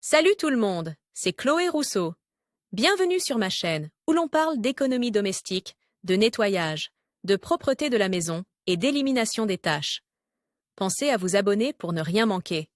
Salut tout le monde, c'est Chloé Rousseau. Bienvenue sur ma chaîne où l'on parle d'économie domestique, de nettoyage, de propreté de la maison et d'élimination des tâches. Pensez à vous abonner pour ne rien manquer.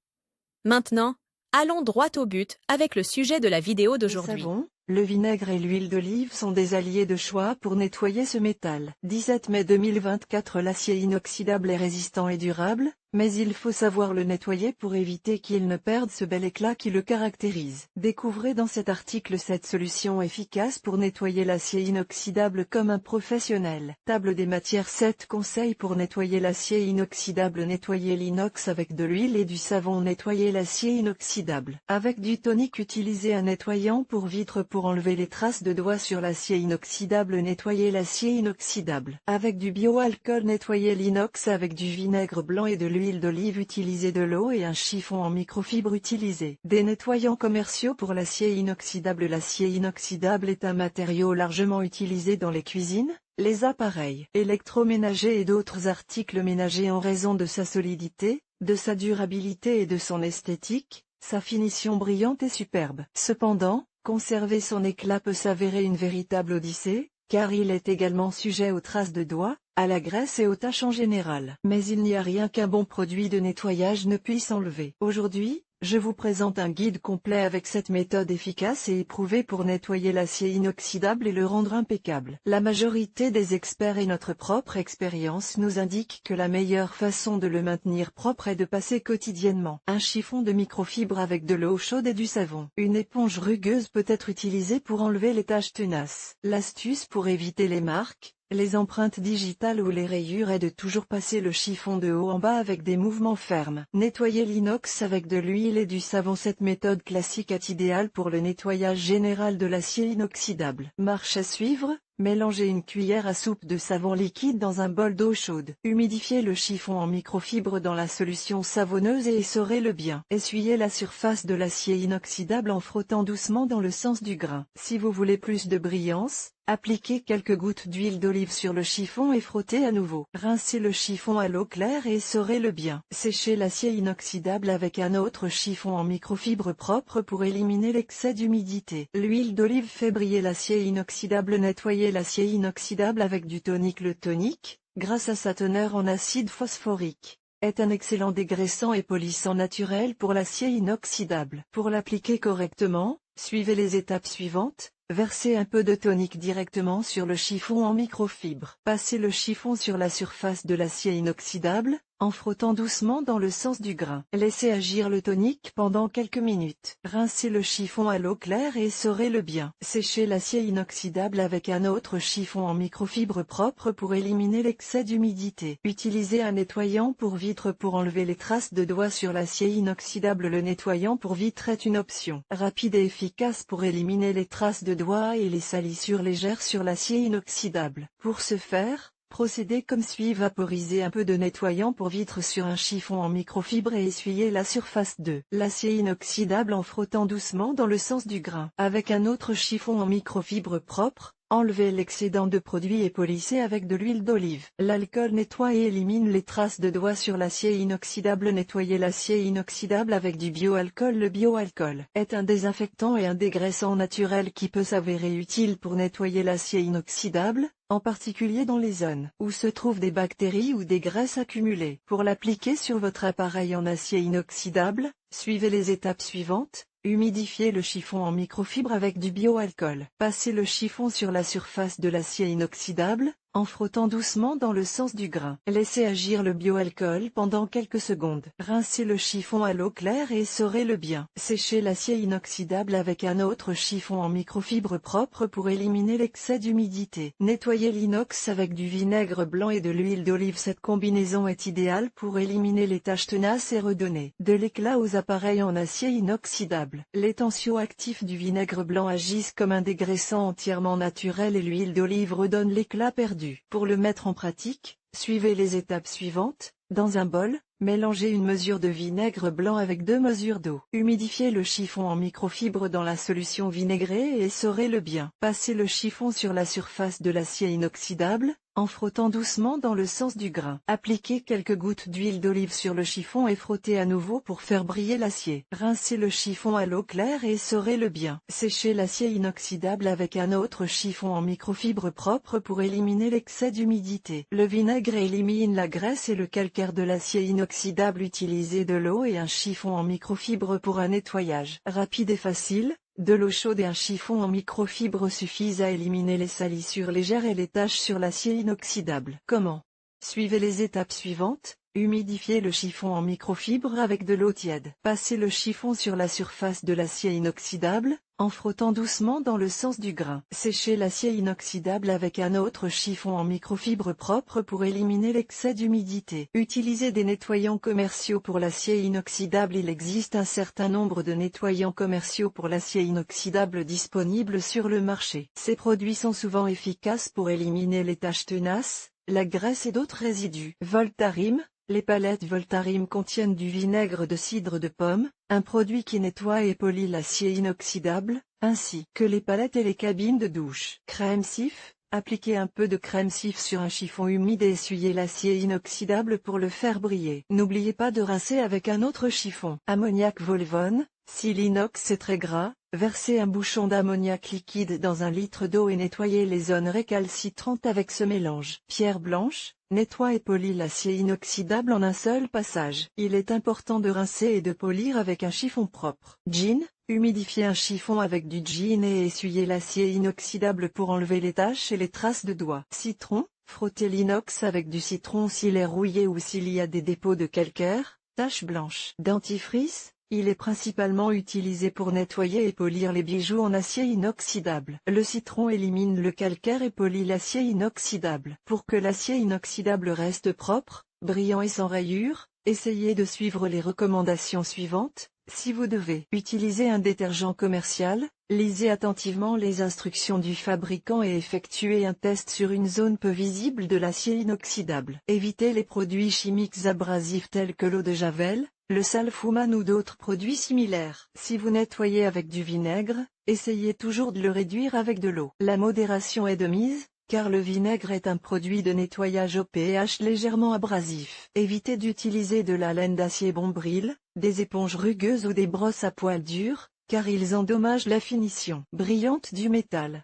Maintenant, allons droit au but avec le sujet de la vidéo Le d'aujourd'hui. savon, le vinaigre et l'huile d'olive sont des alliés de choix pour nettoyer ce métal. 17 mai 2024. L'acier inoxydable est résistant et durable, mais il faut savoir le nettoyer pour éviter qu'il ne perde ce bel éclat qui le caractérise. Découvrez dans cet article 7 solutions efficaces pour nettoyer l'acier inoxydable comme un professionnel. Table des matières. 7 conseils pour nettoyer l'acier inoxydable. Nettoyer l'inox avec de l'huile et du savon. Nettoyer l'acier inoxydable avec du tonique. Utiliser un nettoyant pour vitre pour enlever les traces de doigts sur l'acier inoxydable. Nettoyer l'acier inoxydable avec du bioalcool. Nettoyer l'inox avec du vinaigre blanc et de l'huile d'olive. Utiliser de l'eau et un chiffon en microfibre. Utiliser des nettoyants commerciaux pour l'acier inoxydable. L'acier inoxydable est un matériau largement utilisé dans les cuisines, les appareils électroménagers et d'autres articles ménagers en raison de sa solidité, de sa durabilité et de son esthétique. Sa finition brillante et superbe. Cependant, conserver son éclat peut s'avérer une véritable odyssée, car il est également sujet aux traces de doigts, à la graisse et aux taches en général. Mais il n'y a rien qu'un bon produit de nettoyage ne puisse enlever. Aujourd'hui, je vous présente un guide complet avec cette méthode efficace et éprouvée pour nettoyer l'acier inoxydable et le rendre impeccable. La majorité des experts et notre propre expérience nous indiquent que la meilleure façon de le maintenir propre est de passer quotidiennement un chiffon de microfibre avec de l'eau chaude et du savon. Une éponge rugueuse peut être utilisée pour enlever les taches tenaces. L'astuce pour éviter les marques, les empreintes digitales ou les rayures est de toujours passer le chiffon de haut en bas avec des mouvements fermes. Nettoyer l'inox avec de l'huile et du savon. Cette méthode classique est idéale pour le nettoyage général de l'acier inoxydable. Marche à suivre. Mélangez une cuillère à soupe de savon liquide dans un bol d'eau chaude. Humidifiez le chiffon en microfibre dans la solution savonneuse et essorez-le bien. Essuyez la surface de l'acier inoxydable en frottant doucement dans le sens du grain. Si vous voulez plus de brillance, appliquez quelques gouttes d'huile d'olive sur le chiffon et frottez à nouveau. Rincez le chiffon à l'eau claire et essorez-le bien. Séchez l'acier inoxydable avec un autre chiffon en microfibre propre pour éliminer l'excès d'humidité. L'huile d'olive fait briller l'acier inoxydable. Nettoyez l'acier inoxydable avec du tonique. Le tonique, grâce à sa teneur en acide phosphorique, est un excellent dégraissant et polissant naturel pour l'acier inoxydable. Pour l'appliquer correctement, suivez les étapes suivantes. Versez un peu de tonique directement sur le chiffon en microfibre. Passez le chiffon sur la surface de l'acier inoxydable, en frottant doucement dans le sens du grain. Laissez agir le tonique pendant quelques minutes. Rincez le chiffon à l'eau claire et essorez-le bien. Séchez l'acier inoxydable avec un autre chiffon en microfibre propre pour éliminer l'excès d'humidité. Utilisez un nettoyant pour vitre pour enlever les traces de doigts sur l'acier inoxydable. Le nettoyant pour vitre est une option rapide et efficace pour éliminer les traces de doigts et les salissures légères sur l'acier inoxydable. Pour ce faire, procédez comme suit. Vaporisez un peu de nettoyant pour vitre sur un chiffon en microfibre et essuyez la surface de l'acier inoxydable en frottant doucement dans le sens du grain. Avec un autre chiffon en microfibre propre, enlevez l'excédent de produit et polissez avec de l'huile d'olive. L'alcool nettoie et élimine les traces de doigts sur l'acier inoxydable. Nettoyez l'acier inoxydable avec du bioalcool. Le bioalcool est un désinfectant et un dégraissant naturel qui peut s'avérer utile pour nettoyer l'acier inoxydable, en particulier dans les zones où se trouvent des bactéries ou des graisses accumulées. Pour l'appliquer sur votre appareil en acier inoxydable, suivez les étapes suivantes. Humidifiez le chiffon en microfibre avec du bioalcool. Passez le chiffon sur la surface de l'acier inoxydable, en frottant doucement dans le sens du grain. Laissez agir le bioalcool pendant quelques secondes. Rincez le chiffon à l'eau claire et essorez-le bien. Séchez l'acier inoxydable avec un autre chiffon en microfibre propre pour éliminer l'excès d'humidité. Nettoyez l'inox avec du vinaigre blanc et de l'huile d'olive. Cette combinaison est idéale pour éliminer les taches tenaces et redonner de l'éclat aux appareils en acier inoxydable. Les tensioactifs du vinaigre blanc agissent comme un dégraissant entièrement naturel et l'huile d'olive redonne l'éclat perdu. Pour le mettre en pratique, suivez les étapes suivantes. Dans un bol, mélangez une mesure de vinaigre blanc avec 2 mesures d'eau. Humidifiez le chiffon en microfibre dans la solution vinaigrée et essorez-le bien. Passez le chiffon sur la surface de l'acier inoxydable, en frottant doucement dans le sens du grain. Appliquez quelques gouttes d'huile d'olive sur le chiffon et frottez à nouveau pour faire briller l'acier. Rincez le chiffon à l'eau claire et essorez-le bien. Séchez l'acier inoxydable avec un autre chiffon en microfibre propre pour éliminer l'excès d'humidité. Le vinaigre élimine la graisse et le calcaire de l'acier inoxydable. Utilisez de l'eau et un chiffon en microfibre pour un nettoyage rapide et facile. De l'eau chaude et un chiffon en microfibre suffisent à éliminer les salissures légères et les taches sur l'acier inoxydable. Comment? Suivez les étapes suivantes. Humidifiez le chiffon en microfibre avec de l'eau tiède. Passez le chiffon sur la surface de l'acier inoxydable, en frottant doucement dans le sens du grain. Séchez l'acier inoxydable avec un autre chiffon en microfibre propre pour éliminer l'excès d'humidité. Utilisez des nettoyants commerciaux pour l'acier inoxydable. Il existe un certain nombre de nettoyants commerciaux pour l'acier inoxydable disponibles sur le marché. Ces produits sont souvent efficaces pour éliminer les taches tenaces, la graisse et d'autres résidus. Voltarim. Les palettes Voltarim contiennent du vinaigre de cidre de pomme, un produit qui nettoie et polit l'acier inoxydable, ainsi que les palettes et les cabines de douche. Crème Cif. Appliquez un peu de crème Cif sur un chiffon humide et essuyez l'acier inoxydable pour le faire briller. N'oubliez pas de rincer avec un autre chiffon. Ammoniac Volvone. Si l'inox est très gras, versez un bouchon d'ammoniac liquide dans 1 litre d'eau et nettoyez les zones récalcitrantes avec ce mélange. Pierre blanche. Nettoie et polit l'acier inoxydable en un seul passage. Il est important de rincer et de polir avec un chiffon propre. Gin. Humidifiez un chiffon avec du gin et essuyez l'acier inoxydable pour enlever les taches et les traces de doigts. Citron. Frottez l'inox avec du citron s'il est rouillé ou s'il y a des dépôts de calcaire, taches blanches. Dentifrice. Il est principalement utilisé pour nettoyer et polir les bijoux en acier inoxydable. Le citron élimine le calcaire et polit l'acier inoxydable. Pour que l'acier inoxydable reste propre, brillant et sans rayures, essayez de suivre les recommandations suivantes. Si vous devez utiliser un détergent commercial, lisez attentivement les instructions du fabricant et effectuez un test sur une zone peu visible de l'acier inoxydable. Évitez les produits chimiques abrasifs tels que l'eau de Javel, le Salfouman ou d'autres produits similaires. Si vous nettoyez avec du vinaigre, essayez toujours de le réduire avec de l'eau. La modération est de mise, car le vinaigre est un produit de nettoyage au pH légèrement abrasif. Évitez d'utiliser de la laine d'acier Bombril, des éponges rugueuses ou des brosses à poils durs, car ils endommagent la finition brillante du métal.